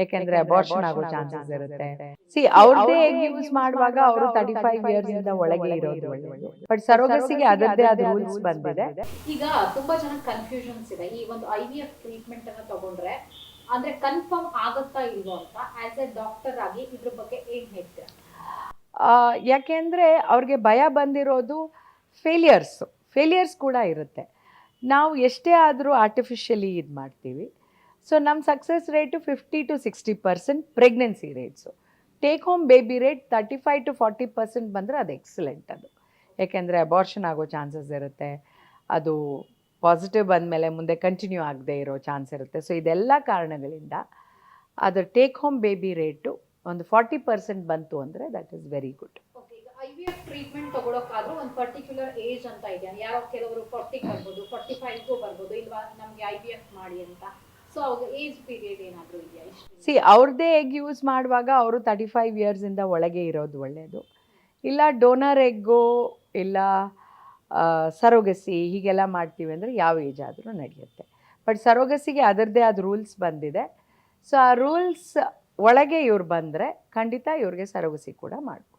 ಯಾಕೆಂದ್ರೆ ಅಬಾರ್ಷನ್ ಆಗೋ ಚಾನ್ಸಸ್ ಇರುತ್ತೆ. ಸಿ ಅವ್ರದ್ದೇ ಎಗ್ ಯೂಸ್ ಮಾಡುವಾಗ ಅವರು 35 ಇಯರ್ಸ್ ಇಂದ ಒಳಗೆ ಇರೋದು ಒಳ್ಳೆಯದು. ಬಟ್ ಸರೋಗಸಿಗೆ ಅದರದ್ದೇ ಆದ ರೂಲ್ಸ್ ಬಂದಿದೆ. ಈಗ ತುಂಬಾ ಜನ ಕನ್ಫ್ಯೂಷನ್ಸ್ ಇದೆ. ಈ ಒಂದು IVF ಟ್ರೀಟ್ಮೆಂಟ್ ಅನ್ನ ತಗೊಂಡ್ರೆ ಅಂದ್ರೆ ಕನ್ಫರ್ಮ್ ಆಗುತ್ತಾ ಇಲ್ವೋ ಅಂತ ಆಸ್ ಎ ಡಾಕ್ಟರ್ ಆಗಿ ಇದ್ರ ಬಗ್ಗೆ ಏನ್ ಹೇಳ್ತೀರಾ? ಯಾಕೆಂದ್ರೆ ಅವ್ರಿಗೆ ಭಯ ಬಂದಿರೋದು ಫೇಲಿಯರ್ಸ್ ಕೂಡ ಇರುತ್ತೆ. ನಾವು ಎಷ್ಟೇ ಆದರೂ ಆರ್ಟಿಫಿಷಿಯಲಿ ಇದು ಮಾಡ್ತೀವಿ. ಸೊ ನಮ್ಮ success rate 50 to 60% pregnancy rates. Take home baby rate 35 to 40% ಬಂದರೆ ಅದು ಎಕ್ಸಲೆಂಟ್. ಅದು ಯಾಕೆಂದರೆ ಅಬಾರ್ಷನ್ ಆಗೋ ಚಾನ್ಸಸ್ ಇರುತ್ತೆ. ಅದು ಪಾಸಿಟಿವ್ ಬಂದಮೇಲೆ ಮುಂದೆ ಕಂಟಿನ್ಯೂ ಆಗದೆ ಇರೋ ಚಾನ್ಸ್ ಇರುತ್ತೆ. ಸೊ ಇದೆಲ್ಲ ಕಾರಣಗಳಿಂದ ಅದು ಟೇಕ್ ಹೋಮ್ ಬೇಬಿ ರೇಟು ಒಂದು 40% ಬಂತು ಅಂದರೆ that is very good. IVF treatment ತಗೊಳಕ್ಕಾದ್ರೂ ಒಂದು ಪರ್ಟಿಕ್ಯುಲರ್ ಏಜ್ ಅಂತ ಇದೆ. ಯಾರೋ ಕೆಲವರು 40 ಬರ್ಬೋದು, 45 ಬರ್ಬೋದು, ಇಲ್ವಾ ನಮಗೆ IVF ಮಾಡಿ ಅಂತ. ಸೊ ಅವಾಗ ಏಜ್ ಪೀರಿಯಡ್ ಏನಾದರೂ ಇದೆಯಾ? ಸಿ ಅವ್ರದ್ದೇ ಎಗ್ ಯೂಸ್ ಮಾಡುವಾಗ ಅವರು 35 ಇಯರ್ಸಿಂದ ಒಳಗೆ ಇರೋದು ಒಳ್ಳೆಯದು. ಇಲ್ಲ ಡೋನರ್ ಎಗ್ಗು ಇಲ್ಲ ಸರೋಗಸಿ ಹೀಗೆಲ್ಲ ಮಾಡ್ತೀವಿ ಅಂದರೆ ಯಾವ ಏಜ್ ಆದರೂ ನಡೆಯುತ್ತೆ. ಬಟ್ ಸರೋಗಸಿಗೆ ಅದರದ್ದೇ ಆದ ರೂಲ್ಸ್ ಬಂದಿದೆ. ಸೊ ಆ ರೂಲ್ಸ್ ಒಳಗೆ ಇವ್ರು ಬಂದರೆ ಖಂಡಿತ ಇವ್ರಿಗೆ ಸರೋಗಸಿ ಕೂಡ ಮಾಡ್ಬೋದು.